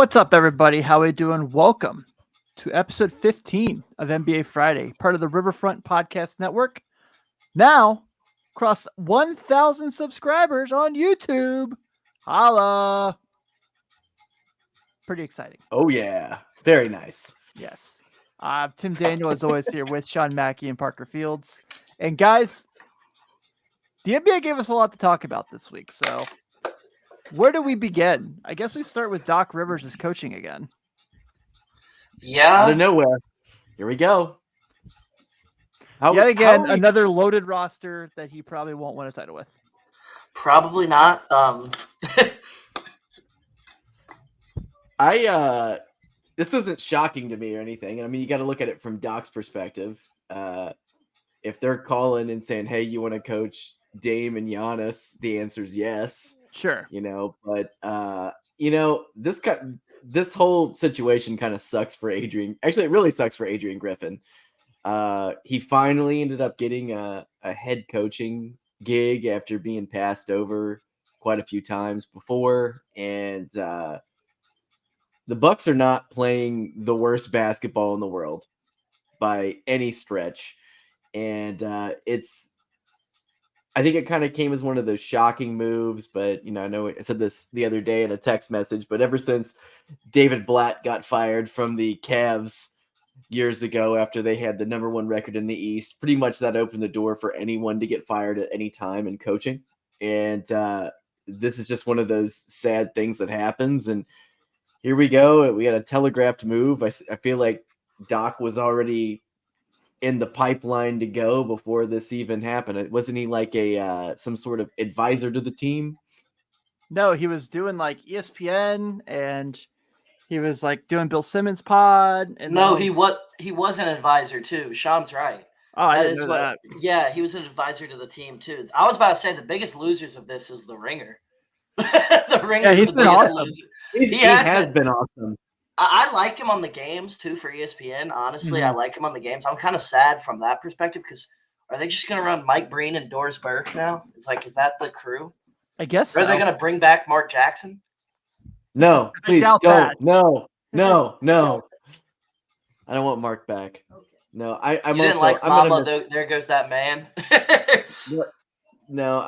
What's up, everybody? How we doing? Welcome to episode 15 of NBA Friday, part of the Riverfront Podcast Network. Now, across 1,000 subscribers on YouTube. Holla! Pretty exciting. Oh, yeah. Very nice. Yes. Tim Daniel is always here with Sean Mackey and Parker Fields. And guys, the NBA gave us a lot to talk about this week, so where do we begin? I guess we start with Doc Rivers' coaching again. Out of nowhere. Here we go. Yet again, another loaded roster that he probably won't win a title with. Probably not. This isn't shocking to me or anything. I mean, you got to look at it from Doc's perspective. If they're calling and saying, "Hey, you want to coach Dame and Giannis?" the answer is yes. Sure. But this whole situation kind of sucks for Adrian. Actually, it really sucks for Adrian Griffin. He finally ended up getting a head coaching gig after being passed over quite a few times before, and the Bucks are not playing the worst basketball in the world by any stretch, and I think it kind of came as one of those shocking moves, but I know I said this the other day in a text message, but ever since David Blatt got fired from the Cavs years ago after they had the number one record in the East, pretty much that opened the door for anyone to get fired at any time in coaching. And this is just one of those sad things that happens. And here we go. We had a telegraphed move. I feel like Doc was already in the pipeline to go before this even happened. Wasn't he like some sort of advisor to the team? No, he was doing like ESPN, and he was like doing Bill Simmons pod. And no, he was an advisor too. Sean's right. Oh, I didn't know that. Yeah, he was an advisor to the team too. I was about to say the biggest losers of this is the Ringer. The Ringer. Yeah, he's been awesome. He has been awesome. I like him on the games too for ESPN. Honestly, I like him on the games. I'm kind of sad from that perspective because are they just going to run Mike Breen and Doris Burke now? It's like, is that the crew? I guess. Or are they going to bring back Mark Jackson? No, please don't. That. No. I don't want Mark back. Okay. No, I'm. You didn't also, like I'm Mama. There goes that man. No,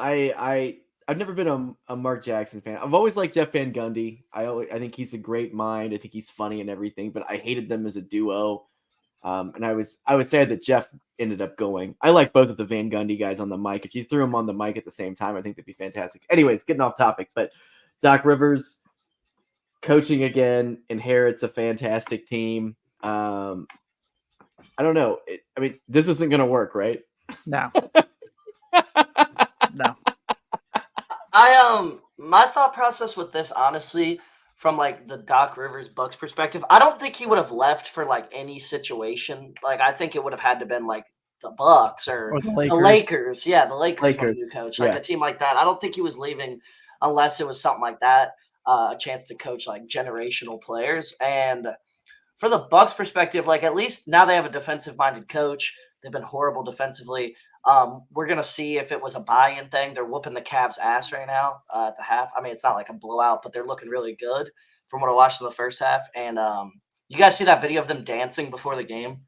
I've never been a Mark Jackson fan. I've always liked Jeff Van Gundy. I think he's a great mind. I think he's funny and everything, but I hated them as a duo. And I was sad that Jeff ended up going. I like both of the Van Gundy guys on the mic. If you threw them on the mic at the same time, I think that'd be fantastic. Anyways, getting off topic, but Doc Rivers coaching again, inherits a fantastic team. I don't know. This isn't going to work, right? No. No. My thought process with this, honestly, from like the Doc Rivers Bucks perspective, I don't think he would have left for like any situation. Like I think it would have had to been like the Bucks or the Lakers. Yeah, the Lakers. Want a new coach, like a team like that. I don't think he was leaving unless it was something like that, a chance to coach like generational players. And for the Bucks perspective, like at least now they have a defensive-minded coach. They've been horrible defensively. We're going to see if it was a buy-in thing. They're whooping the Cavs' ass right now at the half. I mean, it's not like a blowout, but they're looking really good from what I watched in the first half. And you guys see that video of them dancing before the game?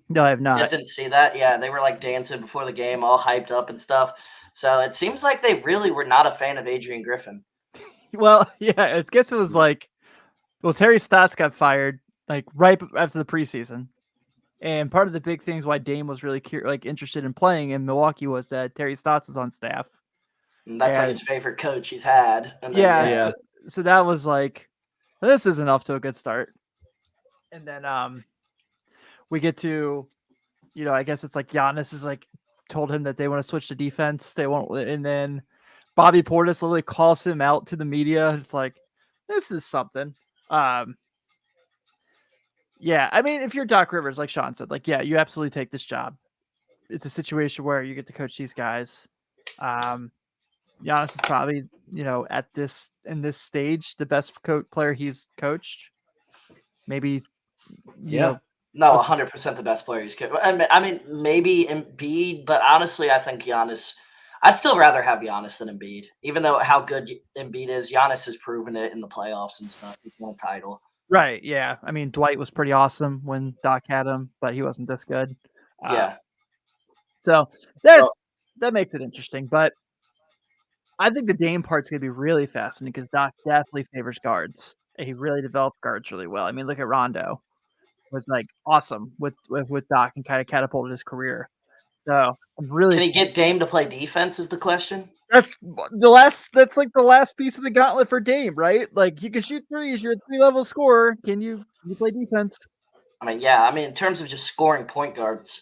No, I have not. You guys didn't see that? Yeah, they were like dancing before the game, all hyped up and stuff. So it seems like they really were not a fan of Adrian Griffin. Well, yeah, I guess it was like, Terry Stotts got fired like right after the preseason. And part of the big things why Dame was really interested in playing in Milwaukee was that Terry Stotts was on staff. And that's like his favorite coach he's had. And then, yeah. So that was like, this isn't off to a good start. And then we get to, I guess it's like Giannis is like told him that they want to switch to defense. They won't, and then Bobby Portis literally calls him out to the media. It's like, this is something. Yeah, I mean, if you're Doc Rivers, like Sean said, you absolutely take this job. It's a situation where you get to coach these guys. Giannis is probably, in this stage, the best player he's coached. Maybe, No, 100% the best player he's coached. I mean, maybe Embiid, but honestly, I think Giannis. I'd still rather have Giannis than Embiid, even though how good Embiid is. Giannis has proven it in the playoffs and stuff. He's won a title. Right. Yeah. I mean, Dwight was pretty awesome when Doc had him, but he wasn't this good. Yeah. So that makes it interesting. But I think the Dame part's going to be really fascinating because Doc definitely favors guards. He really developed guards really well. I mean, look at Rondo. Was like awesome with Doc and kind of catapulted his career. So I'm really Can he get Dame to play defense is the question. That's like the last piece of the gauntlet for Dame, right? Like you can shoot threes, you're a 3-level scorer. Can you play defense? I mean, yeah. I mean, in terms of just scoring point guards,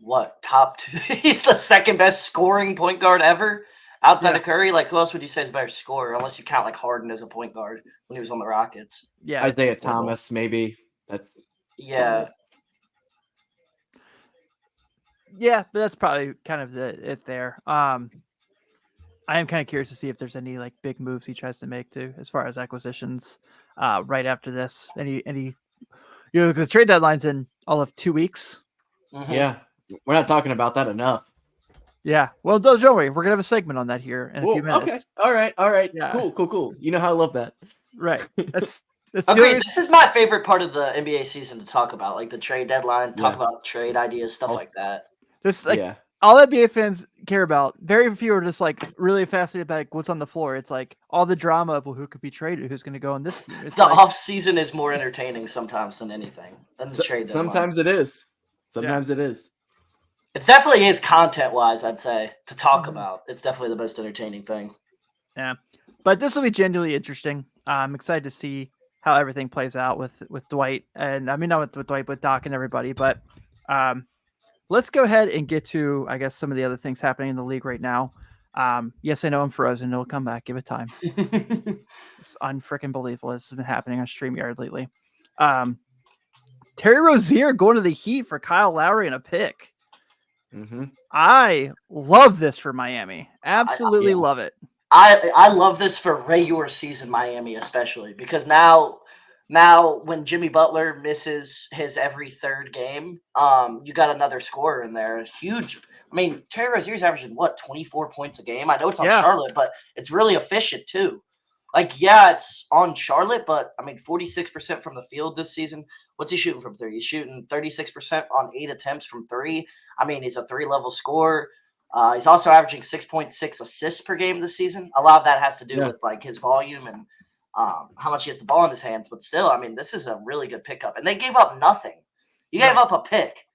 what top 2? He's the second best scoring point guard ever outside of Curry. Like, who else would you say is a better scorer? Unless you count like Harden as a point guard when he was on the Rockets. Yeah, Isaiah Thomas, maybe. Yeah. Yeah, but that's probably kind of it there. I am kind of curious to see if there's any like big moves he tries to make too, as far as acquisitions. Right after this, any because the trade deadline's in all of 2 weeks. Mm-hmm. Yeah, we're not talking about that enough. Yeah, well, don't worry, we're gonna have a segment on that here in a few minutes. Okay, all right. Yeah. Cool. You know how I love that. Right. That's agreed. This is my favorite part of the NBA season to talk about, like the trade deadline, talk about trade ideas, stuff like that. This all NBA fans care about. Very few are just like really fascinated by like, what's on the floor. It's like all the drama of who could be traded, who's going to go on this team. It's the like, off season is more entertaining sometimes than anything than the trade deadline. Sometimes it is. It is. It's definitely is content wise. I'd say to talk about. It's definitely the most entertaining thing. Yeah, but this will be genuinely interesting. I'm excited to see how everything plays out with Dwight, and I mean not with Dwight, but Doc and everybody. But let's go ahead and get to, I guess, some of the other things happening in the league right now. Yes, I know I'm frozen. It'll come back. Give it time. It's unfreaking believable. This has been happening on StreamYard lately. Terry Rozier going to the Heat for Kyle Lowry and a pick. Mm-hmm. I love this for Miami. Absolutely love it. I love this for regular season Miami, especially because now when Jimmy Butler misses his every third game, you got another scorer in there. Huge. I mean, Terry Rozier's averaging 24 points a game. I know it's on Charlotte, but it's really efficient too. Like, yeah, it's on Charlotte, but I mean, 46% from the field this season. What's he shooting from 3? He's shooting 36% on 8 attempts from 3. I mean, he's a 3-level scorer. He's also averaging 6.6 assists per game this season. A lot of that has to do with like his volume and how much he has the ball in his hands. But still, I mean, this is a really good pickup. And they gave up nothing. You gave up a pick.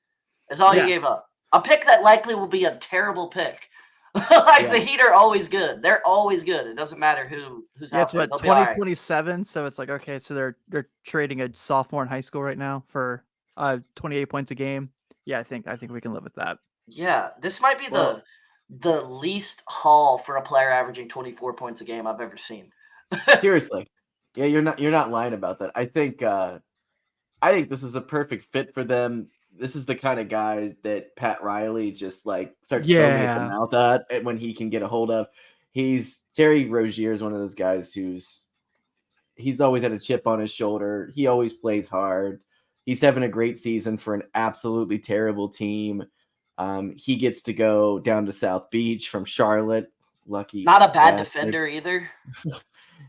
Is all you gave up. A pick that likely will be a terrible pick. The Heat are always good. They're always good. It doesn't matter who's out there. It's 2027, so it's like, okay, so they're trading a sophomore in high school right now for 28 points a game. Yeah, I think we can live with that. Yeah, this might be the least haul for a player averaging 24 points a game I've ever seen. Seriously. Yeah, you're not lying about that. I think this is a perfect fit for them. This is the kind of guys that Pat Riley just like starts throwing at the mouth at when he can get a hold of. Terry Rozier is one of those guys he's always had a chip on his shoulder. He always plays hard. He's having a great season for an absolutely terrible team. He gets to go down to South Beach from Charlotte. Lucky. Not a bad defender either.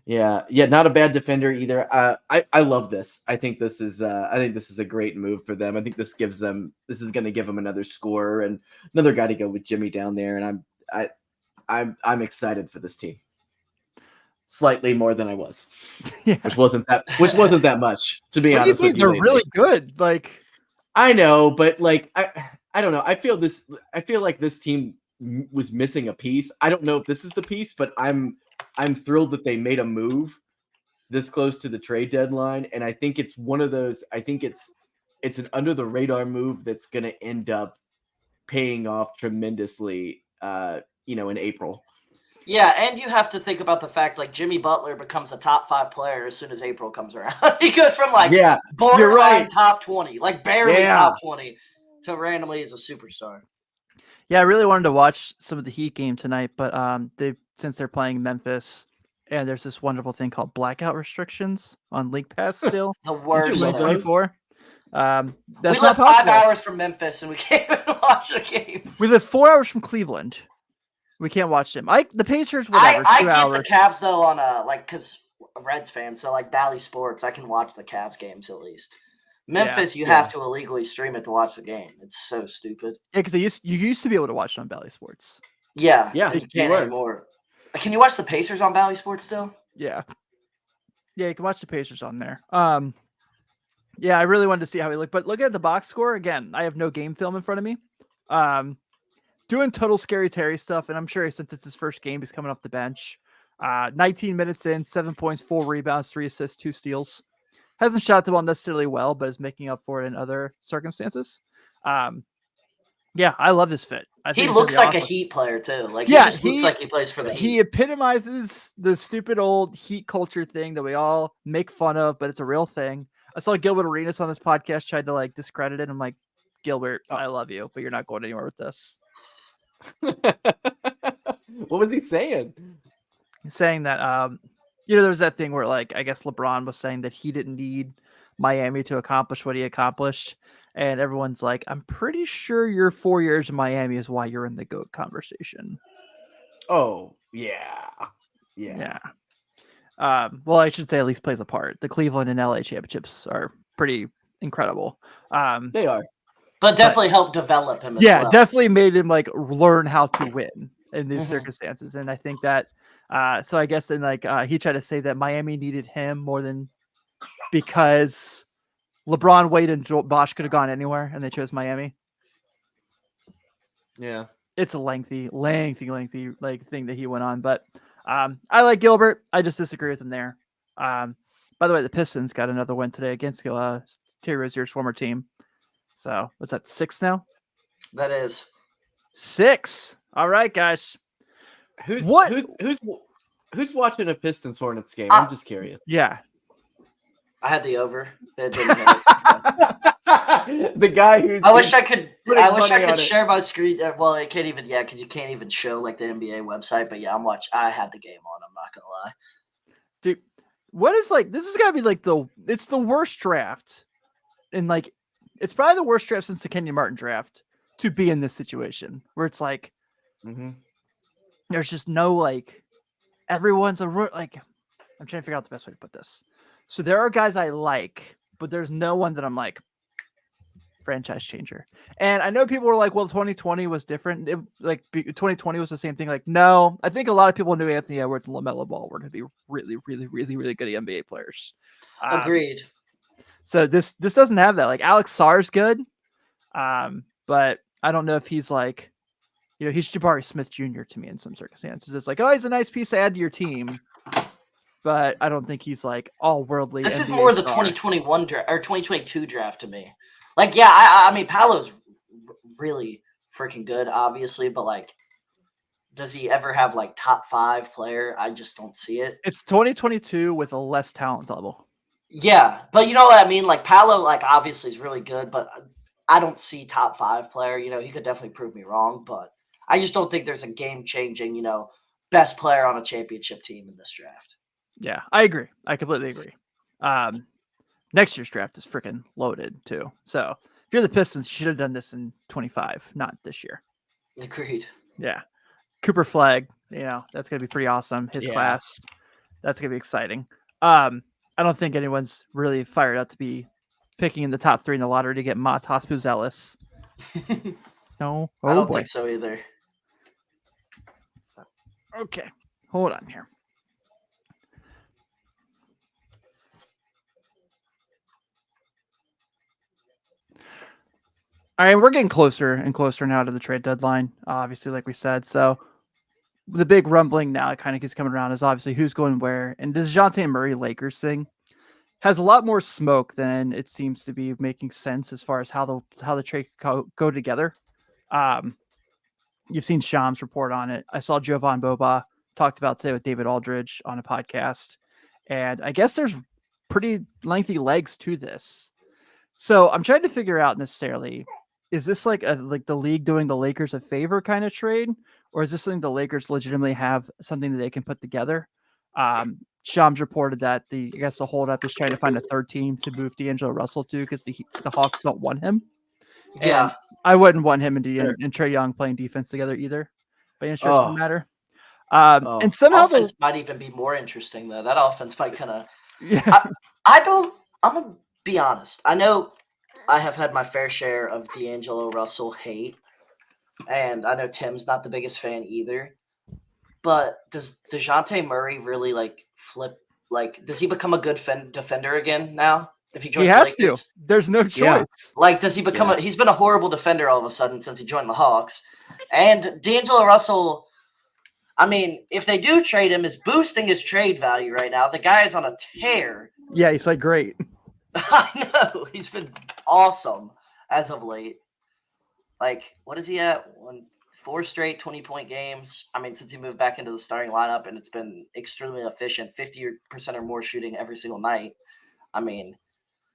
Yeah, not a bad defender either. I love this. I think this is a great move for them. I think this is going to give them another scorer and another guy to go with Jimmy down there. And I'm excited for this team. Slightly more than I was, which wasn't that much, to be honest with you. They're really good. Like, I know, but like I don't know. I feel like this team was missing a piece. I don't know if this is the piece, but I'm thrilled that they made a move this close to the trade deadline, and I think it's one of those. I think it's an under the radar move that's going to end up paying off tremendously. In April. Yeah, and you have to think about the fact like Jimmy Butler becomes a top 5 player as soon as April comes around. He goes from borderline top 20, like barely top 20, to randomly as a superstar. Yeah, I really wanted to watch some of the Heat game tonight, but since they're playing Memphis, and there's this wonderful thing called blackout restrictions on League Pass still. The worst. 24. We live 5 hours from Memphis, and we can't even watch the games. We live 4 hours from Cleveland. We can't watch them. The Pacers, whatever. I 2 get hours. the Cavs though on because a Reds fan, so like Bally Sports, I can watch the Cavs games at least. Memphis, you have to illegally stream it to watch the game. It's so stupid. Yeah, because you used to be able to watch it on Bally Sports. Yeah, Yeah, you can't anymore. Can you watch the Pacers on Bally Sports still? Yeah. Yeah, you can watch the Pacers on there. Yeah, I really wanted to see how he looked, but look at the box score again. I have no game film in front of me. Doing total Scary Terry stuff, and I'm sure since it's his first game, he's coming off the bench. 19 minutes in, 7 points, 4 rebounds, 3 assists, 2 steals. Hasn't shot the ball necessarily well, but is making up for it in other circumstances. Yeah, I love this fit. He looks like a Heat player too. Like he just looks like he plays for the Heat. He epitomizes the stupid old Heat culture thing that we all make fun of, but it's a real thing. I saw Gilbert Arenas on his podcast tried to like discredit it. I'm like, Gilbert, I love you, but you're not going anywhere with this. What was he saying? He's saying that there was that thing where like I guess LeBron was saying that he didn't need Miami to accomplish what he accomplished, and everyone's like, I'm pretty sure your 4 years in Miami is why you're in the GOAT conversation. Oh yeah. Well, I should say at least plays a part. The Cleveland and LA championships are pretty incredible. They are. But definitely helped develop him as well. Yeah, definitely made him like learn how to win in these circumstances. And I think that so I guess in like he tried to say that Miami needed him more than because LeBron, Wade, and Bosh could have gone anywhere and they chose Miami. Yeah. It's a lengthy like thing that he went on. But I like Gilbert. I just disagree with him there. By the way, the Pistons got another win today against Terry Rozier's former team. So what's that, 6 now? That is 6. All right, guys. Who's watching a Pistons Hornets game? I'm just curious. Yeah. I had the over. It didn't the guy who's I wish I could share my screen. Well, it can't even because you can't even show like the NBA website. But yeah, I had the game on. I'm not gonna lie. Dude, what is like this is gotta be like it's the worst draft. And like it's probably the worst draft since the Kenyon Martin draft to be in this situation where it's like there's just no like everyone's like I'm trying to figure out the best way to put this. So there are guys I like, but there's no one that I'm like franchise changer. And I know people were like, well, 2020 was different. 2020 was the same thing. Like, no, I think a lot of people knew Anthony Edwards and LaMelo Ball were going to be really, really, really, really good NBA players. Agreed. So this doesn't have that. Like Alex Sarr's good, but I don't know if he's like, he's Jabari Smith Jr. to me in some circumstances. It's like, oh, he's a nice piece to add to your team, but I don't think he's like all worldly. This NBA is more the star. 2021 draft or 2022 draft to me. Like, yeah, I mean, Paolo's really freaking good, obviously, but like, does he ever have like top 5 player? I just don't see it. It's 2022 with a less talent level. Yeah, but you know what I mean? Like Paolo, like obviously is really good, but I don't see top 5 player. He could definitely prove me wrong, but I just don't think there's a game-changing, best player on a championship team in this draft. Yeah, I agree. I completely agree. Next year's draft is freaking loaded too. So if you're the Pistons, you should have done this in 25, not this year. Agreed. Yeah. Cooper Flag, that's going to be pretty awesome. His class, that's going to be exciting. I don't think anyone's really fired up to be picking in the top 3 in the lottery to get Matas Puzelis. No. I don't think so either. Okay. Hold on here. All right, we're getting closer and closer now to the trade deadline, obviously, like we said. So the big rumbling now kind of keeps coming around is obviously who's going where. And this Dejounte Murray Lakers thing has a lot more smoke than it seems to be making sense as far as how the trade go together. You've seen Shams report on it. I saw Jovan Boba talked about today with David Aldridge on a podcast. And I guess there's pretty lengthy legs to this. So I'm trying to figure out necessarily, is this like the league doing the Lakers a favor kind of trade? Or is this something the Lakers legitimately have something that they can put together? Shams reported that the holdup is trying to find a third team to move D'Angelo Russell to because the Hawks don't want him. Yeah. And I wouldn't want him and Trae Young playing defense together either. by any stretch of the matter. And somehow offense might even be more interesting though. That offense might kind of. Yeah. I'm gonna be honest. I know I have had my fair share of D'Angelo Russell hate, and I know Tim's not the biggest fan either. But does Dejounte Murray really like flip? Like, does he become a good defender again now? If he joins he has the Lakers? to. There's no choice. Yeah. Like, does he become he's been a horrible defender all of a sudden since he joined the Hawks. And D'Angelo Russell, I mean, if they do trade him, is boosting his trade value right now. The guy is on a tear. Yeah, he's played great. I know. He's been awesome as of late. Like, what is he at? 4 straight 20-point games. I mean, since he moved back into the starting lineup, and it's been extremely efficient, 50% or more shooting every single night. I mean,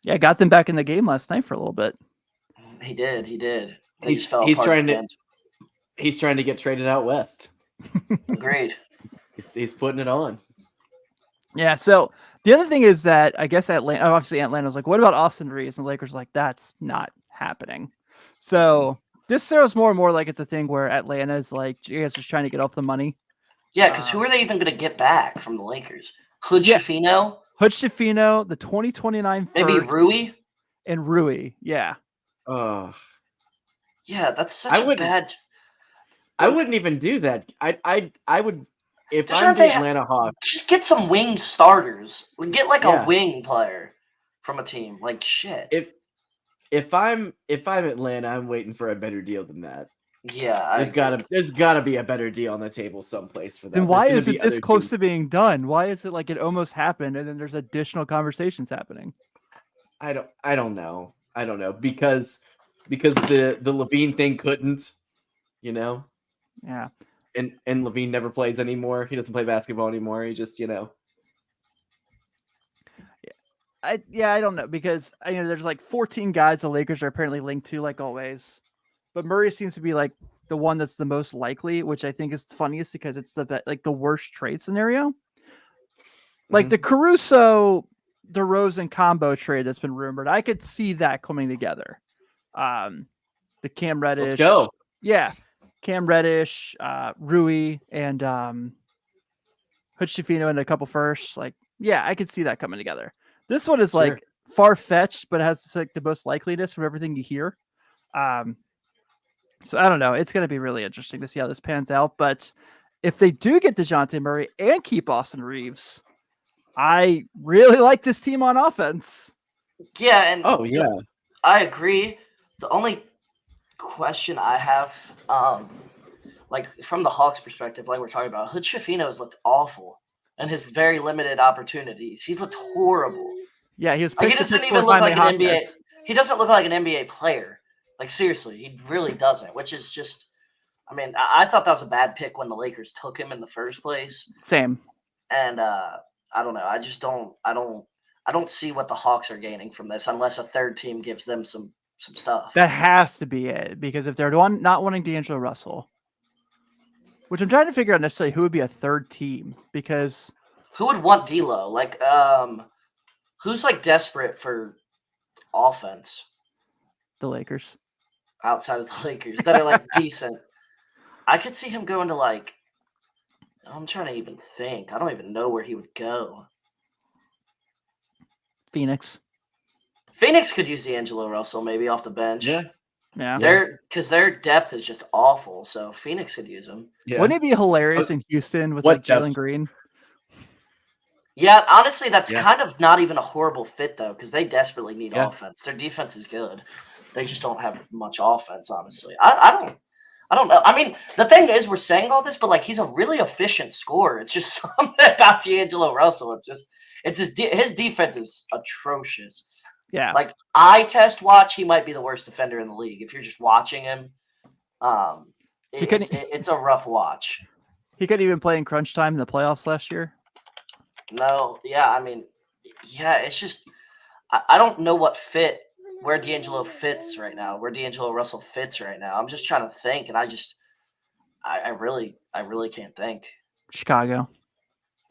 yeah, got them back in the game last night for a little bit. He did. They just fell apart. He's trying to get traded out west. Agreed. He's putting it on. Yeah. So the other thing is that I guess Atlanta's like, what about Austin Reeves? And the Lakers are like, that's not happening. So this sounds more and more like it's a thing where Atlanta is like, you guys are just trying to get off the money. Yeah, because who are they even going to get back from the Lakers? Schifino, the 2029 maybe first, Rui, and Rui. Yeah. Oh, yeah, that's such a bad. I wouldn't even do that. I would if Dejounte, I'm the Atlanta Hawks. Just get some wing starters. Get like a wing player from a team. Like shit. If I'm Atlanta, I'm waiting for a better deal than that. Yeah, there's gotta be a better deal on the table someplace for that. Then why is it this close to being done? Why is it like it almost happened and then there's additional conversations happening? I don't know because the Levine thing couldn't, Yeah. And Levine never plays anymore. He doesn't play basketball anymore. He just I don't know because there's like 14 guys the Lakers are apparently linked to, like always, but Murray seems to be like the one that's the most likely, which I think is funniest because it's the worst trade scenario. Like the Caruso DeRozan combo trade that's been rumored, I could see that coming together. The Cam Reddish, let's go. Yeah, Cam Reddish, Rui, and Schifino and a couple firsts. Like, yeah, I could see that coming together. This one is like far fetched, but it has like the most likeliness from everything you hear. So I don't know. It's going to be really interesting to see how this pans out. But if they do get Dejounte Murray and keep Austin Reeves, I really like this team on offense. Yeah, and yeah, I agree. The only question I have, like from the Hawks' perspective, like we're talking about, Schifino has looked awful in his very limited opportunities. He's looked horrible. Yeah, he was. Like, he doesn't even look like an NBA. He doesn't look like an NBA player. Like seriously, he really doesn't. Which is just, I mean, I thought that was a bad pick when the Lakers took him in the first place. Same. And I don't know. I just don't. I don't see what the Hawks are gaining from this unless a third team gives them some stuff. That has to be it, because if they're not wanting D'Angelo Russell, which I'm trying to figure out necessarily who would be a third team, because who would want D'Lo? Like, who's like desperate for offense? The Lakers. Outside of the Lakers that are like decent. I could see him going to like, I'm trying to even think. I don't even know where he would go. Phoenix could use D'Angelo Russell maybe off the bench. Yeah. Because their depth is just awful. So Phoenix could use him. Yeah. Wouldn't it be hilarious in Houston with like Jalen Green? Yeah, honestly, that's kind of not even a horrible fit though, because they desperately need offense. Their defense is good. They just don't have much offense, honestly. I don't know. I mean, the thing is, we're saying all this, but like he's a really efficient scorer. It's just something about D'Angelo Russell. It's his defense is atrocious. Yeah. Like eye test watch, he might be the worst defender in the league. If you're just watching him, it's a rough watch. He couldn't even play in crunch time in the playoffs last year. No, yeah, I mean, yeah, it's just I don't know where D'Angelo fits right now, where D'Angelo Russell fits right now. I'm just trying to think, and I really can't think. Chicago.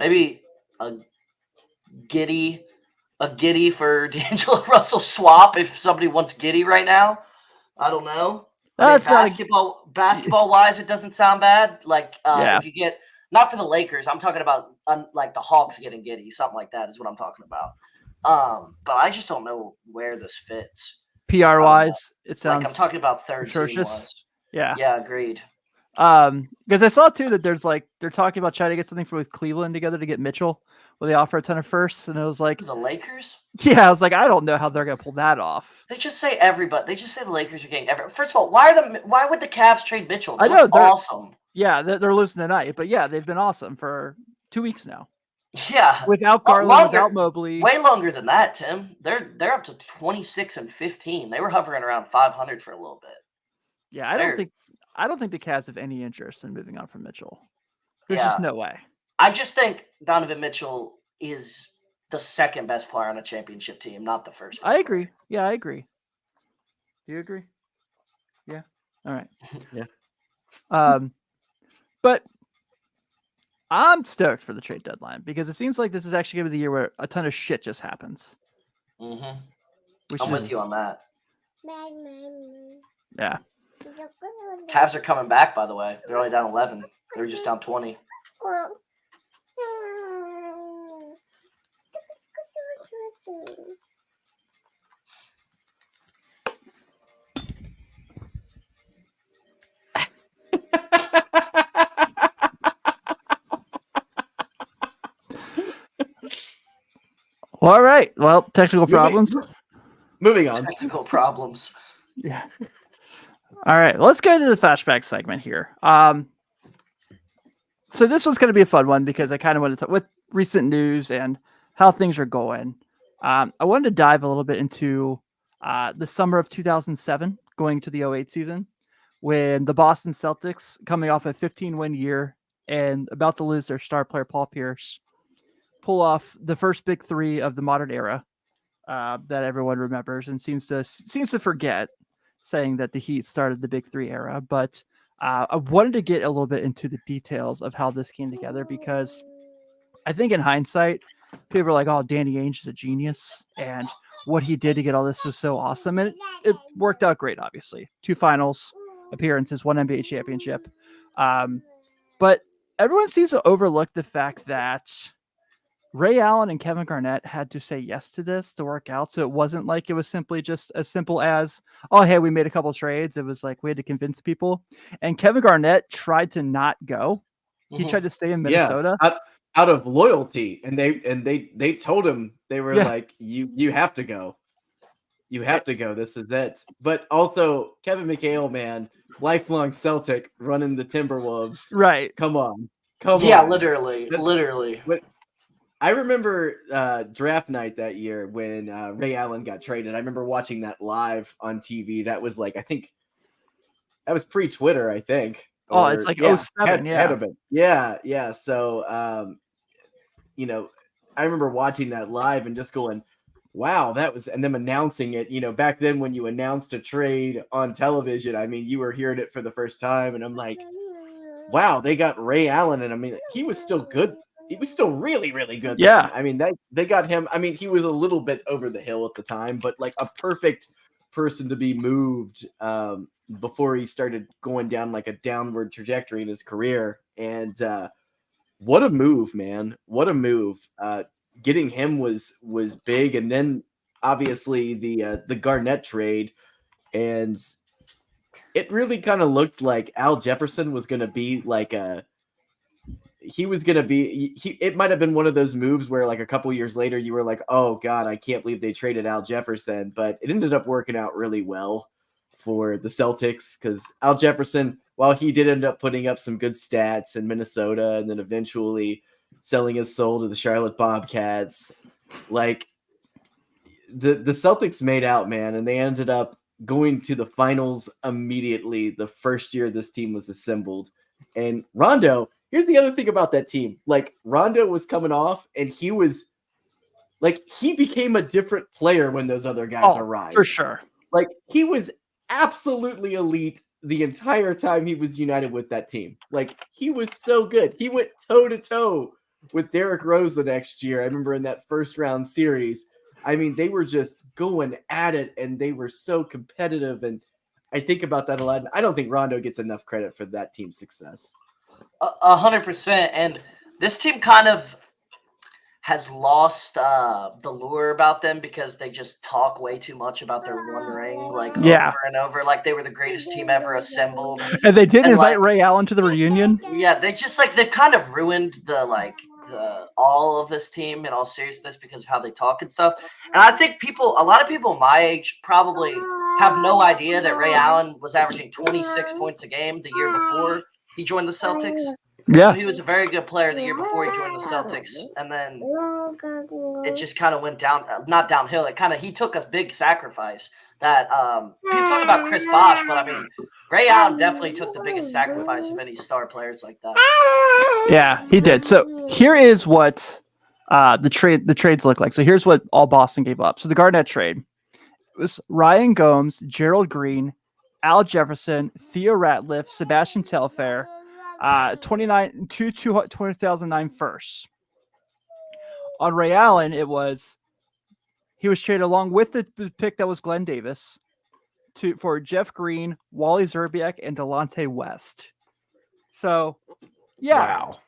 Maybe a Giddy for D'Angelo Russell swap if somebody wants Giddy right now. I don't know. That's basketball wise, it doesn't sound bad. Like Yeah. if you get not for the Lakers, I'm talking about like the Hawks getting giddy, something like that is what I'm talking about. But I just don't know where this fits. PR wise, it sounds like I'm talking about third atrocious. team wise. Yeah. Yeah, agreed. Because I saw too that there's like they're talking about trying to get something with Cleveland together to get Mitchell, where they offer a ton of firsts, and it was like the Lakers. Yeah, I was like, I don't know how they're gonna pull that off. They just say everybody. They just say the Lakers are getting First of all, why would the Cavs trade Mitchell? I know they're awesome. Yeah, they're losing tonight, but yeah, they've been awesome for 2 weeks now. Yeah, without Garland, without Mobley, way longer than that, Tim. They're up to 26-15. They were hovering around 500 for a little bit. Yeah, I don't think the Cavs have any interest in moving on from Mitchell. There's just no way. I just think Donovan Mitchell is the second best player on a championship team, not the first. I agree. Yeah, I agree. Do you agree? Yeah. All right. Yeah. But I'm stoked for the trade deadline because it seems like this is actually going to be the year where a ton of shit just happens. Mm-hmm. I'm with you on that. Yeah. Cavs are coming back, by the way. They're only down 11. They're just down 20. Well, all right. Well, technical problems. Moving on. Technical problems. Yeah. All right. Let's get into the flashback segment here. So this was going to be a fun one because I kind of wanted to talk with recent news and how things are going. I wanted to dive a little bit into the summer of 2007, going to the 08 season, when the Boston Celtics, coming off a 15-win year and about to lose their star player Paul Pierce, pull off the first big three of the modern era that everyone remembers and seems to forget, saying that the Heat started the big three era. But I wanted to get a little bit into the details of how this came together because I think in hindsight, people are like, "Oh, Danny Ainge is a genius," and what he did to get all this was so awesome, and it worked out great. Obviously, 2 finals appearances, 1 NBA championship, but everyone seems to overlook the fact that Ray Allen and Kevin Garnett had to say yes to this to work out. So it wasn't like it was simply just as simple as, oh, hey, we made a couple trades. It was like we had to convince people. And Kevin Garnett tried to not go. He tried to stay in Minnesota. Yeah, out of loyalty. And they told him, they were like, you have to go. You have to go. This is it. But also Kevin McHale, man, lifelong Celtic running the Timberwolves. Right. Come on. Yeah, literally. I remember draft night that year when Ray Allen got traded. I remember watching that live on TV. That was like, I think that was pre-Twitter, I think. Oh, it's like 07, had to been. Yeah. So, I remember watching that live and just going, wow, that was, and them announcing it, back then when you announced a trade on television, I mean, you were hearing it for the first time. And I'm like, wow, they got Ray Allen. And I mean, he was still good. He was still really, really good. Yeah. Then. I mean, they got him. I mean, he was a little bit over the hill at the time, but like a perfect person to be moved before he started going down like a downward trajectory in his career. And what a move, man. What a move. Getting him was big. And then obviously the Garnett trade. And it really kind of looked like Al Jefferson was going to be like it might have been one of those moves where like a couple years later you were like, oh God, I can't believe they traded Al Jefferson, but it ended up working out really well for the Celtics because Al Jefferson, while he did end up putting up some good stats in Minnesota and then eventually selling his soul to the Charlotte Bobcats, like the Celtics made out, man, and they ended up going to the finals immediately the first year this team was assembled. And Rondo, here's the other thing about that team. Like Rondo was coming off and he became a different player when those other guys arrived. For sure. Like he was absolutely elite the entire time he was united with that team. Like he was so good. He went toe to toe with Derrick Rose the next year. I remember in that first round series, I mean, they were just going at it and they were so competitive. And I think about that a lot. And I don't think Rondo gets enough credit for that team's success. 100%. And this team kind of has lost the lure about them because they just talk way too much about their one ring, like over and over, like they were the greatest team ever assembled. And they didn't invite Ray Allen to the reunion. Yeah, they just they've kind of ruined the all of this team in all seriousness because of how they talk and stuff. And I think a lot of people my age probably have no idea that Ray Allen was averaging 26 points a game the year before he joined the Celtics. Yeah. So he was a very good player the year before he joined the Celtics, and then it just kind of went not downhill. He took a big sacrifice that people talk about Chris Bosh, but I mean, Ray Allen definitely took the biggest sacrifice of any star players like that. Yeah, he did. So here is what the trades look like. So here's what all Boston gave up. So the Garnett trade was Ryan Gomes, Gerald Green, Al Jefferson, Theo Ratliff, Sebastian Telfair, 2009 firsts. On Ray Allen, he was traded along with the pick that was Glenn Davis for Jeff Green, Wally Zerbiak, and Delonte West. So, yeah, wow.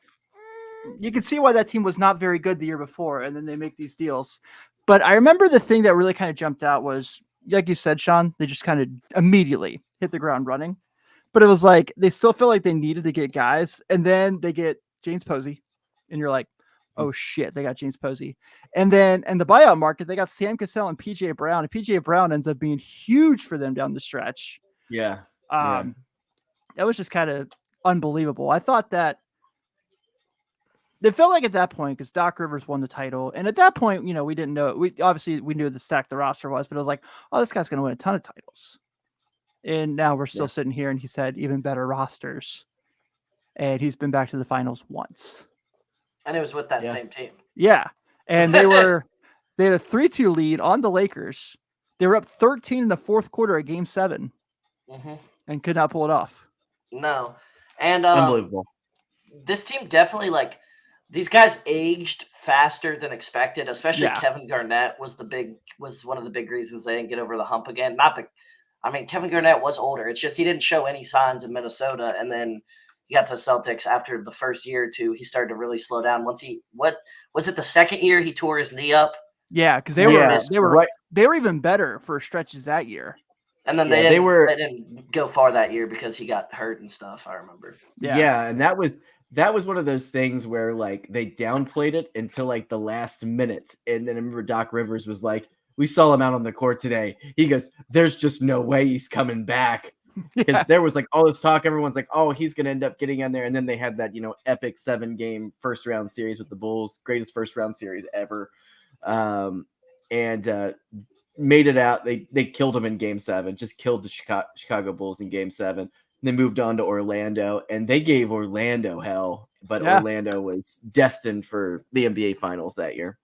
You can see why that team was not very good the year before, and then they make these deals. But I remember the thing that really kind of jumped out was, like you said, Sean, they just kind of immediately hit the ground running. But it was like they still feel like they needed to get guys, and then they get James Posey, and you're like, oh shit, they got James Posey. And then in the buyout market, they got Sam Cassell and PJ Brown, and PJ Brown ends up being huge for them down the stretch. Yeah. That was just kind of unbelievable. I thought that it felt like at that point, because Doc Rivers won the title, and at that point, we didn't know. We knew the stack the roster was, but it was like, oh, this guy's going to win a ton of titles. And now we're still sitting here, and he said even better rosters. And he's been back to the finals once. And it was with that same team. Yeah. And they had a 3-2 lead on the Lakers. They were up 13 in the fourth quarter of Game 7 and could not pull it off. No. And unbelievable. This team definitely, these guys aged faster than expected, especially Kevin Garnett was one of the big reasons they didn't get over the hump again. Kevin Garnett was older. It's just he didn't show any signs in Minnesota, and then he got to the Celtics after the first year or two. He started to really slow down. Once what was it? The second year he tore his knee up. Yeah, because they were even better for stretches that year. And then they didn't go far that year because he got hurt and stuff. I remember. Yeah, and that was one of those things where they downplayed it until the last minute, and then I remember Doc Rivers was like, we saw him out on the court today. He goes, there's just no way he's coming back. Because there was all this talk. Everyone's like, oh, he's going to end up getting on there. And then they had that, epic 7-game first round series with the Bulls, greatest first round series ever. And made it out. They killed him in Game 7, just killed the Chicago Bulls in Game 7. They moved on to Orlando, and they gave Orlando hell. But Orlando was destined for the NBA Finals that year.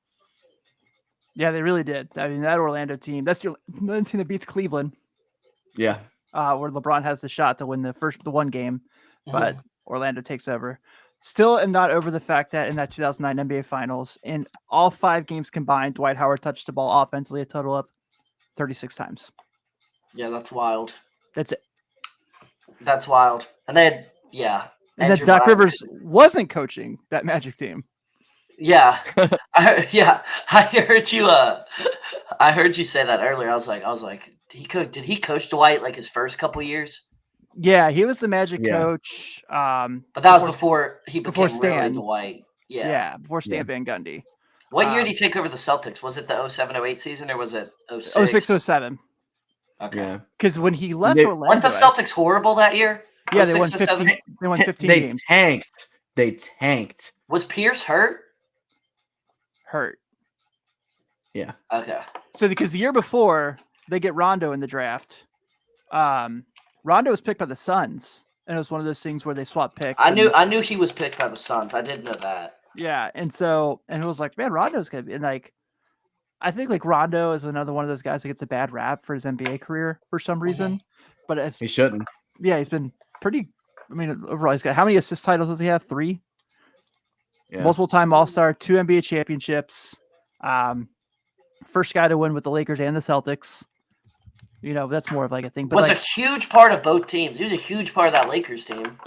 Yeah, they really did. I mean, that Orlando team, that's the team that beats Cleveland. Yeah. Where LeBron has the shot to win the one game, but Orlando takes over. Still am not over the fact that in that 2009 NBA Finals, in all 5 games combined, Dwight Howard touched the ball offensively a total of 36 times. Yeah, that's wild. That's it. That's wild. And they had, and that Doc Rivers wasn't coaching that Magic team. Yeah. I heard you I heard you say that earlier. I was like, did he coach Dwight his first couple years? Yeah, he was the Magic coach. But that was before he became Stan. Really Dwight. Yeah. Before Stan Van Gundy. What year did he take over the Celtics? Was it the 07-08 season or was it 06? 06-07. Okay. Because when he left Orlando, weren't the Celtics horrible that year? Yeah, they won 15. They won 15 games. They tanked. Was Pierce hurt? Yeah. Okay. So because the year before they get Rondo in the draft, Rondo was picked by the Suns, and it was one of those things where they swap picks. I knew he was picked by the Suns. I didn't know that. Yeah, and it was like, man, Rondo's gonna be, and I think Rondo is another one of those guys that gets a bad rap for his NBA career for some reason, but he shouldn't. Yeah, he's been pretty. I mean, overall, he's got how many assist titles does he have? 3. Yeah. Multiple-time All-Star, 2 NBA championships. First guy to win with the Lakers and the Celtics. That's more of like a thing. But was a huge part of both teams. He was a huge part of that Lakers team.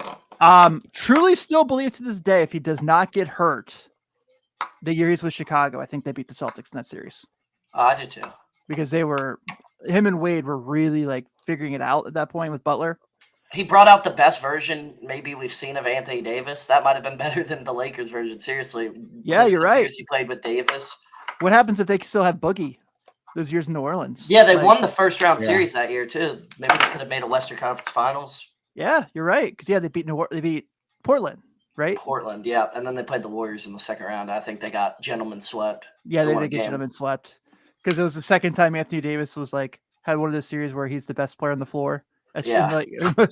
Truly still believe to this day, if he does not get hurt, the year he's with Chicago, I think they beat the Celtics in that series. I did too. Because him and Wade were really like figuring it out at that point with Butler. He brought out the best version maybe we've seen of Anthony Davis. That might have been better than the Lakers version. Seriously. Yeah, you're right. He played with Davis. What happens if they still have Boogie those years in New Orleans? Yeah, they won the first round series that year too. Maybe they could have made a Western Conference Finals. Yeah, you're right. Because they beat Portland, right? Portland, yeah, and then they played the Warriors in the second round. I think they got gentlemen swept. Yeah, they did get gentlemen swept because it was the second time Anthony Davis was had one of those series where he's the best player on the floor. Yeah,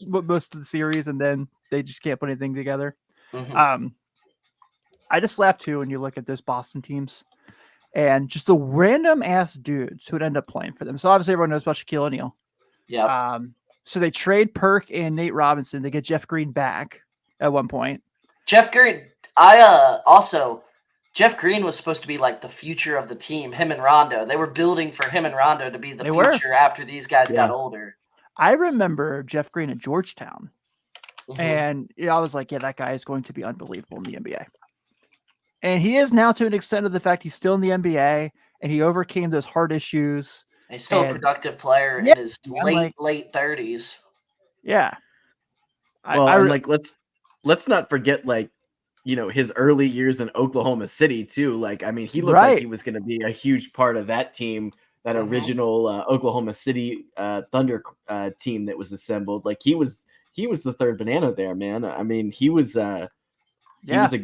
most of the series, and then they just can't put anything together. Mm-hmm. I just laughed too when you look at those Boston teams and just the random ass dudes who would end up playing for them. So obviously everyone knows about Shaquille O'Neal. Yeah. So they trade Perk and Nate Robinson. They get Jeff Green back at one point. Jeff Green. Jeff Green was supposed to be like the future of the team. Him and Rondo. They were building for him and Rondo to be the future after these guys got older. I remember Jeff Green at Georgetown, and I was like, yeah, that guy is going to be unbelievable in the NBA. And he is now, to an extent of the fact he's still in the NBA, and he overcame those heart issues. He's still a productive player in his late 30s. Yeah. Let's not forget his early years in Oklahoma City too. He looked like he was going to be a huge part of that team, that original Oklahoma City Thunder team that was assembled. He was the third banana there, man. I mean, he was a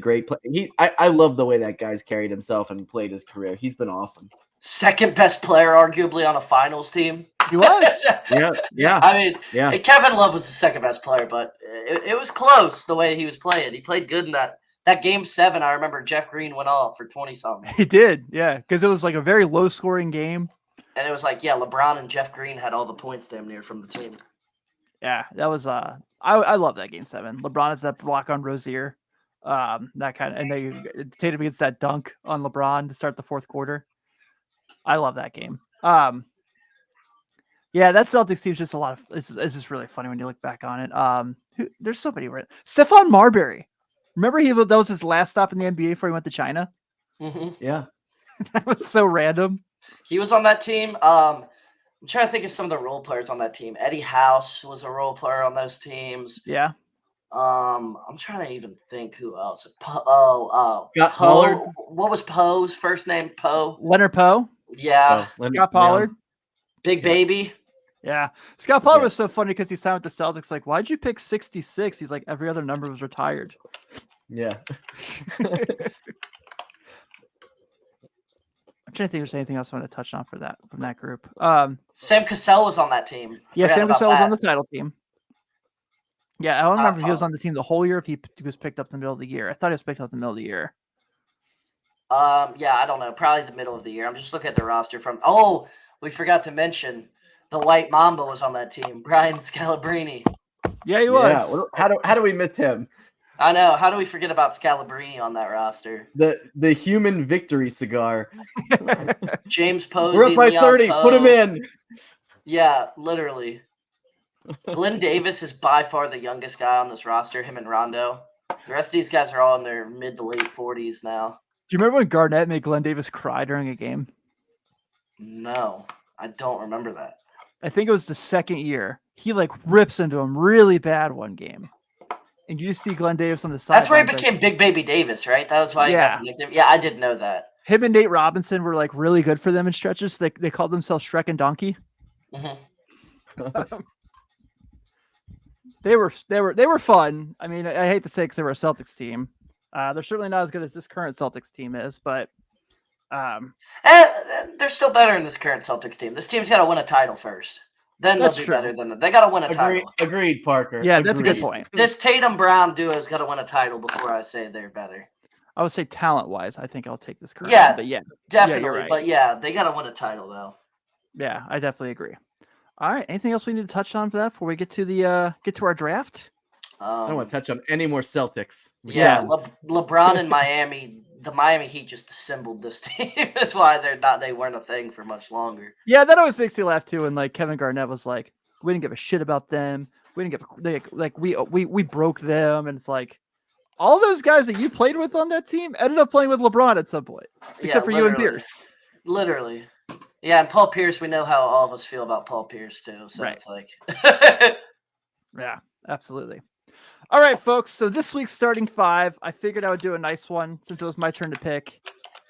great player. I love the way that guy's carried himself and played his career. He's been awesome. Second best player, arguably, on a finals team. He was. Yeah. I mean, Kevin Love was the second best player, but it was close the way he was playing. He played good in that game 7. I remember Jeff Green went off for 20-something. He did, yeah, because it was a very low-scoring game. And it was LeBron and Jeff Green had all the points damn near from the team. Yeah, that was I love that game 7. LeBron has that block on Rozier, that kind of, and then Tatum gets that dunk on LeBron to start the fourth quarter. I love that game. Yeah, that Celtics team's just a lot of. It's just really funny when you look back on it. There's so many. Stephon Marbury. Remember that was his last stop in the NBA before he went to China. Mm-hmm. Yeah, that was so random. He was on that team. I'm trying to think of some of the role players on that team. Eddie House was a role player on those teams. Yeah. I'm trying to even think who else. Scott Pollard. What was Poe's first name? Poe. Leonard Poe. Yeah. Scott Pollard. Big Baby. Yeah. Scott Pollard was so funny because he signed with the Celtics. Why'd you pick 66? He's like, every other number was retired. Yeah. I'm trying to think if there's anything else I want to touch on from that group. Sam Cassell was on that team. Sam Cassell was on the title team. Yeah, I don't remember if he was on the team the whole year, if he was picked up in the middle of the year. I thought he was picked up in the middle of the year. Yeah, I don't know. Probably the middle of the year. I'm just looking at the roster we forgot to mention the White Mamba was on that team. Brian Scalabrine. Yeah, he was. Yeah. How do we miss him? I know. How do we forget about Scalabrine on that roster? The human victory cigar. James Posey. We're up by 30. Put him in. Yeah, literally. Glenn Davis is by far the youngest guy on this roster, him and Rondo. The rest of these guys are all in their mid to late 40s now. Do you remember when Garnett made Glenn Davis cry during a game? No, I don't remember that. I think it was the second year. He rips into him really bad one game. And you just see Glenn Davis on the side. That's where he became Big Baby Davis, right? That was why he got the nickname. Yeah, I didn't know that. Him and Nate Robinson were really good for them in stretches. They called themselves Shrek and Donkey. Mm-hmm. They were fun. I mean, I hate to say because they were a Celtics team. They're certainly not as good as this current Celtics team is, but they're still better than this current Celtics team. This team's got to win a title first. Then they'll be better than them. They got to win a title. Agreed, Parker. Yeah, that's a good point. This Tatum Brown duo's got to win a title before I say they're better. I would say talent-wise, I think I'll take this current. Yeah, but yeah, definitely. You're right. But yeah, they got to win a title though. Yeah, I definitely agree. All right. Anything else we need to touch on for that before we get to our draft? I don't want to touch on any more Celtics. Yeah, LeBron in Miami the Miami Heat just assembled this team. That's why they weren't a thing for much longer. Yeah, that always makes me laugh too. And like Kevin Garnett was like, we didn't give a shit about them. We didn't give we broke them, and it's like all those guys that you played with on that team ended up playing with LeBron at some point, except for you and Pierce. Literally. Yeah, and Paul Pierce, we know how all of us feel about Paul Pierce too. So It's like yeah, absolutely. All right, folks. So this week's starting five, I figured I would do a nice one since it was my turn to pick.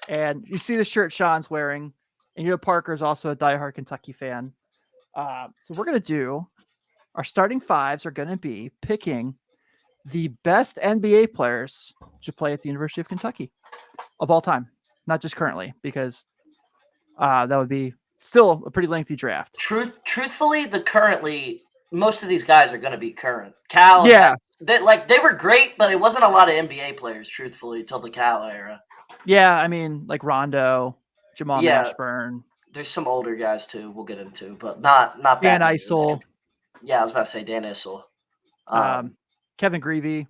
And you see the shirt Sean's wearing, and you know Parker's also a diehard Kentucky fan. So we're gonna do our starting fives are gonna be picking the best NBA players to play at the University of Kentucky of all time, not just currently, because that would be still a pretty lengthy draft. Truthfully, most of these guys are going to be current. Cal, they were great, but it wasn't a lot of NBA players, truthfully, till the Cal era. Yeah, I mean, like Rondo, Jamal Mashburn. There's some older guys too. We'll get into, but not Dan that. Issel. Yeah, I was about to say Dan Issel. Kevin Greavy.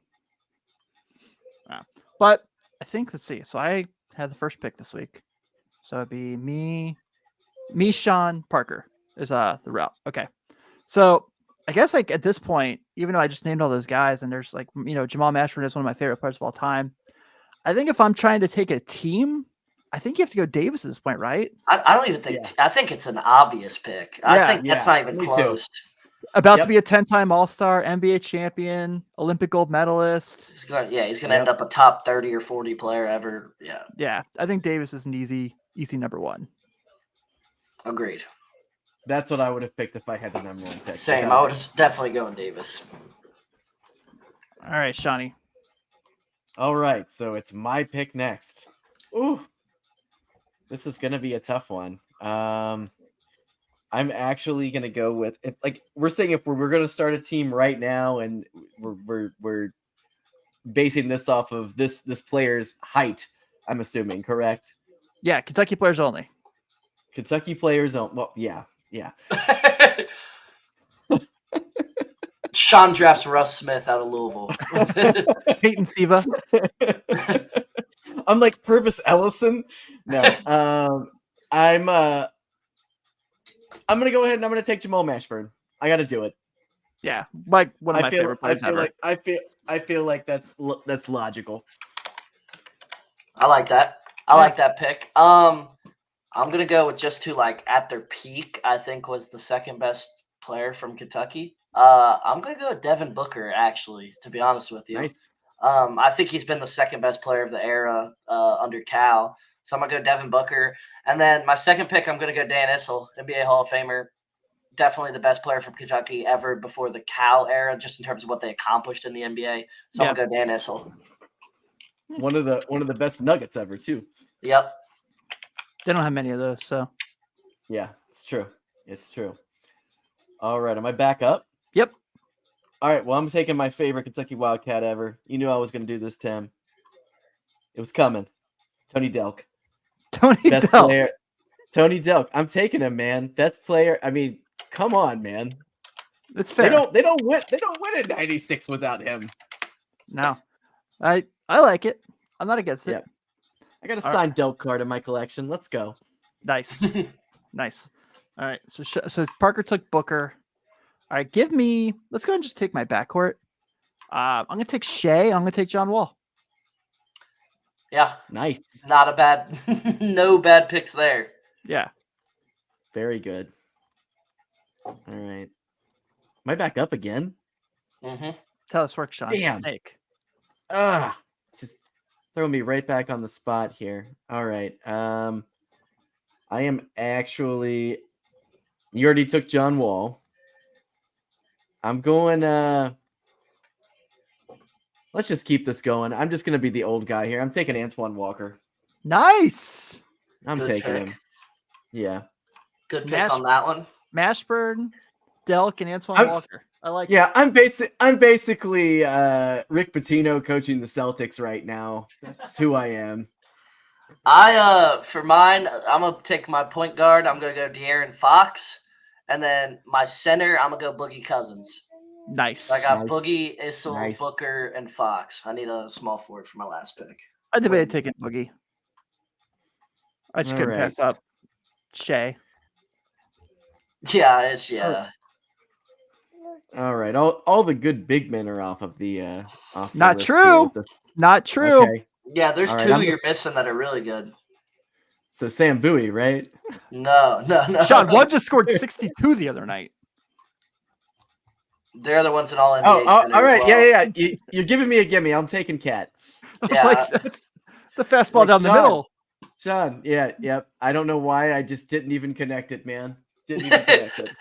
But I think, let's see. So I had the first pick this week. So it'd be me, Sean, Parker is the route. Okay. So I guess like at this point, even though I just named all those guys and there's like, Jamal Mashburn is one of my favorite players of all time. I think if I'm trying to take a team, I think you have to go Davis at this point, right? I don't even think, I think it's an obvious pick. I think that's not even close. Too. About to be a 10-time All-Star, NBA champion, Olympic gold medalist. He's gonna end up a top 30 or 40 player ever. Yeah. Yeah. I think Davis is an easy number one. Agreed. That's what I would have picked if I had the number one pick. Same. I would have definitely going Davis. All right, Shawnee. All right. So it's my pick next. Ooh. This is going to be a tough one. I'm actually going to go with if we're going to start a team right now and we're basing this off of this player's height, I'm assuming, correct? Yeah, Kentucky players only. Kentucky players only. Well, yeah. Sean drafts Russ Smith out of Louisville. Peyton Siva. I'm like Purvis Ellison. No. I'm gonna go ahead and I'm gonna take Jamal Mashburn. I got to do it. Yeah, like one of my favorite players ever. I feel like that's logical. I like that. I like that pick. I'm gonna go with just who at their peak I think was the second best player from Kentucky. I'm gonna go with Devin Booker. Actually, to be honest with you, nice. I think he's been the second best player of the era under Cal. So I'm going to go Devin Booker. And then my second pick, I'm going to go Dan Issel, NBA Hall of Famer. Definitely the best player from Kentucky ever before the Cal era, just in terms of what they accomplished in the NBA. So I'm going to go Dan Issel. One of the best Nuggets ever, too. Yep. They don't have many of those, so. Yeah, it's true. It's true. All right. Am I back up? Yep. All right. Well, I'm taking my favorite Kentucky Wildcat ever. You knew I was going to do this, Tim. It was coming. Tony Delk. Best player. Tony Delk. I'm taking him, man. Best player. I mean, come on, man. It's fair. They don't win in 96 without him. No. I like it. I'm not against it. Yeah. I got a signed Delk card in my collection. Let's go. Nice. Nice. All right. So Parker took Booker. All right, let's go and just take my backcourt. I'm going to take Shea. I'm going to take John Wall. Yeah. Nice. Not a bad, no bad picks there. Yeah. Very good. All right. Am I back up again? Mm-hmm. Tell us work, Sean. Damn. Snake. Just throw me right back on the spot here. All right. I am actually, you already took John Wall. I'm going, let's just keep this going. I'm just going to be the old guy here. I'm taking Antoine Walker. Nice. I'm taking him. Yeah. Good pick on that one. Mashburn, Delk, and Antoine Walker. I like it. Yeah, I'm basically Rick Pitino coaching the Celtics right now. That's who I am. For mine, I'm going to take my point guard. I'm going to go De'Aaron Fox. And then my center, I'm going to go Boogie Cousins. Nice. So I got Boogie, Issel, Booker, and Fox. I need a small forward for my last pick. I debated taking Boogie. I just couldn't pass up Shea. Yeah, yeah. All right, all the good big men are off the Not list true. here. Not true. Okay. Yeah, there's two you're missing that are really good. So Sam Bowie, right? No. Sean, one just scored 62 the other night. They're the ones in all NBA. All right, yeah. You're giving me a gimme. I'm taking Cat. I was like, that's the fastball down the middle. Sean, yep. I don't know why. I just didn't even connect it, man. Didn't even connect it.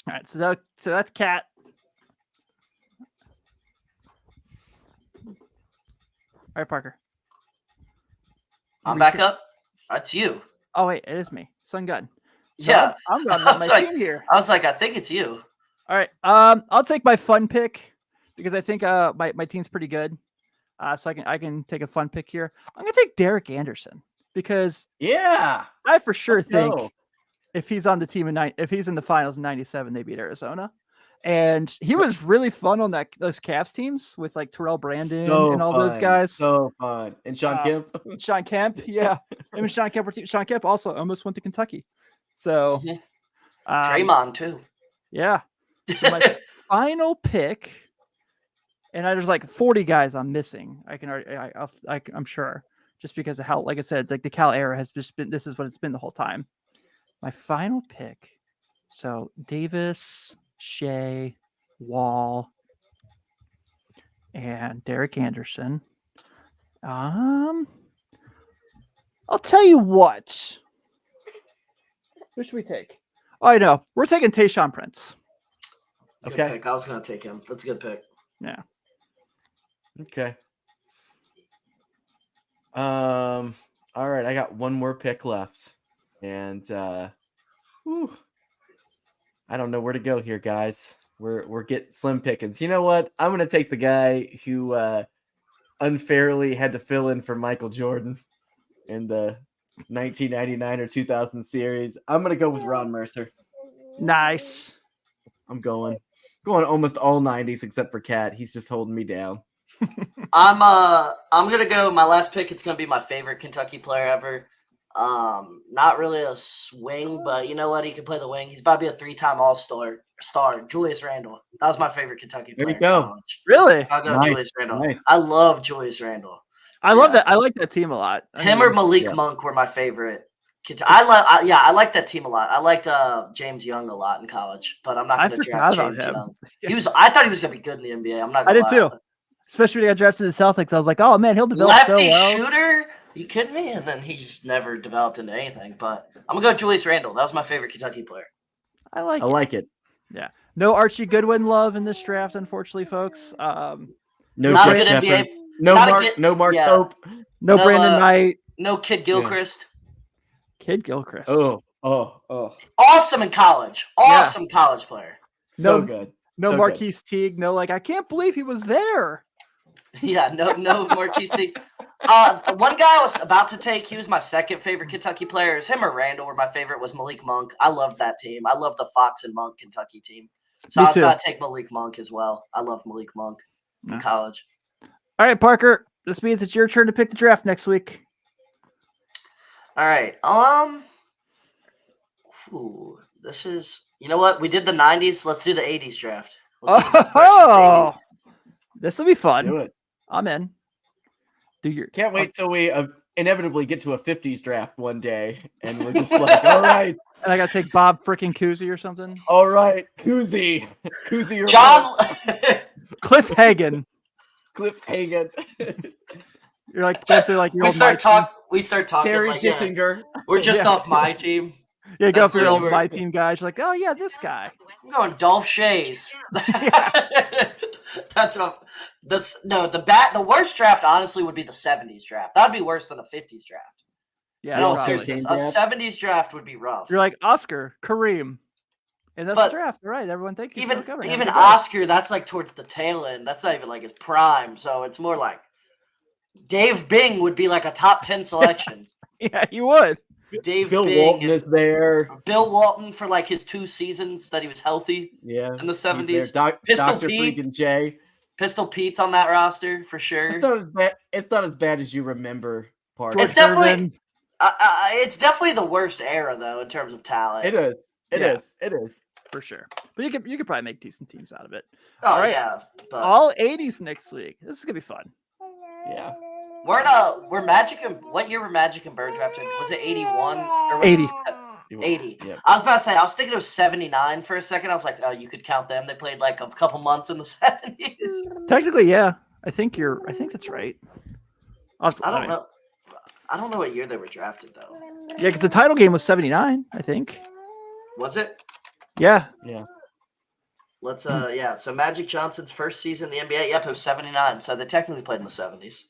All right, so that's Cat. All right, Parker. I'm back up. That's you. Oh wait, it is me, Sun Gun. So yeah, I'm going to my team here. I was like, I think it's you. All right, I'll take my fun pick because I think my team's pretty good. So I can take a fun pick here. I'm gonna take Derek Anderson because I for sure think if he's on the team if he's in the finals in '97, they beat Arizona, and he was really fun on those Cavs teams with like Terrell Brandon and all those guys. So fun. And Sean Kemp. Sean Kemp, yeah. Him and Sean Kemp also almost went to Kentucky. So Draymond too. Yeah. So my final pick. And there's like 40 guys I'm missing. I'm sure, just because of how, like I said, like the Cal era has just been. This is what it's been the whole time. My final pick. So Davis, Shea, Wall, and Derek Anderson. I'll tell you what. Who should we take? Oh, I know. We're taking Tayshaun Prince. Good pick. I was gonna take him. That's a good pick. Yeah. Okay. All right, I got one more pick left. And I don't know where to go here, guys. We're getting slim pickings. You know what? I'm gonna take the guy who unfairly had to fill in for Michael Jordan in the 1999 or 2000 series. I'm gonna go with Ron Mercer. Nice. I'm going almost all 90s except for Cat. He's just holding me down. I'm gonna go. My last pick. It's gonna be my favorite Kentucky player ever. Not really a swing, but you know what? He can play the wing. He's about to be a 3-time All-Star. Julius Randle. That was my favorite Kentucky player. There you go. Really? I'll go Nice. Julius Randle. Nice. I love Julius Randle. I love that. I like that team a lot. Him or Malik Monk were my favorite. I like that team a lot. I liked James Young a lot in college, but I'm not going to draft James Young. I thought he was going to be good in the NBA. I'm not. I did too. Especially when he got drafted to the Celtics, I was like, "Oh man, he'll develop lefty so well." Shooter. You kidding me? And then he just never developed into anything. But I'm gonna go Julius Randle. That was my favorite Kentucky player. I like it. Yeah. No Archie Goodwin love in this draft, unfortunately, folks. No not a good NBA. No Mark Pope. No Brandon Knight. No Kid Gilchrist. Kid Gilchrist. Oh. Awesome in college. Awesome college player. So good. No Marquise Teague. No, I can't believe he was there. Yeah, no Marquise Teague. One guy I was about to take, he was my second favorite Kentucky player. It was him or Randall, where my favorite was Malik Monk. I loved that team. I love the Fox and Monk Kentucky team. So I was about to take Malik Monk as well. I love Malik Monk in college. All right, Parker. This means it's your turn to pick the draft next week. All right. This is, you know what? We did the 90s. Let's do the 80s draft. This will be fun. Do it. I'm in. Can't wait till we inevitably get to a 50s draft one day, and we're just like, all right. And I got to take Bob freaking Cousy or something. All right, Cousy, John, Cliff Hagan. You're like going through like your we start talking. Terry like, Kissinger. We're just off my team. Yeah, go for your old my team guys. You're like, oh yeah, this guy. I'm going Dolph Shays. The worst draft honestly would be the 70s draft. That'd be worse than a 50s draft. Yeah, no, seriously, a 70s draft would be rough. You're like Oscar, Kareem, and that's the draft, right? Everyone, thank you. Even Oscar, that's like towards the tail end. That's not even like his prime. So it's more like Dave Bing would be like a top 10 selection. Yeah, you would. Bill Walton is there. Bill Walton for like his 2 seasons that he was healthy. Yeah, in the 70s. Dr. Freaking J. Pistol Pete's on that roster for sure. It's not as bad. It's not as bad as you remember. Parker. It's definitely the worst era though in terms of talent. It is. It is for sure. But you could probably make decent teams out of it. Oh All right. yeah. But all 80s next week. This is gonna be fun. Yeah. We're Magic and what year were Magic and Bird drafted? Was it 81 or was 80? It 80. Yeah. I was about to say, I was thinking it was 79 for a second. I was like, oh, you could count them. They played like a couple months in the 70s. Technically, yeah. I think that's right. I don't know. I don't know what year they were drafted though. Yeah, because the title game was 79, I think. Was it? Yeah. Yeah. Let's yeah. So Magic Johnson's first season in the NBA, yep, it was 79. So they technically played in the 70s.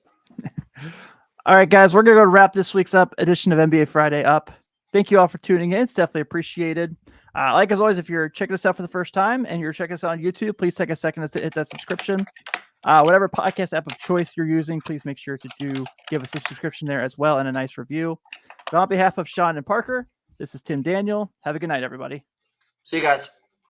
All right, guys, we're gonna go wrap this week's edition of NBA Friday up. Thank you all for tuning in. It's definitely appreciated. Like as always, if you're checking us out for the first time and you're checking us out on YouTube, please take a second to hit that subscription. Whatever podcast app of choice you're using, please make sure to give us a subscription there as well and a nice review. So on behalf of Sean and Parker, this is Tim Daniel. Have a good night, everybody. See you guys.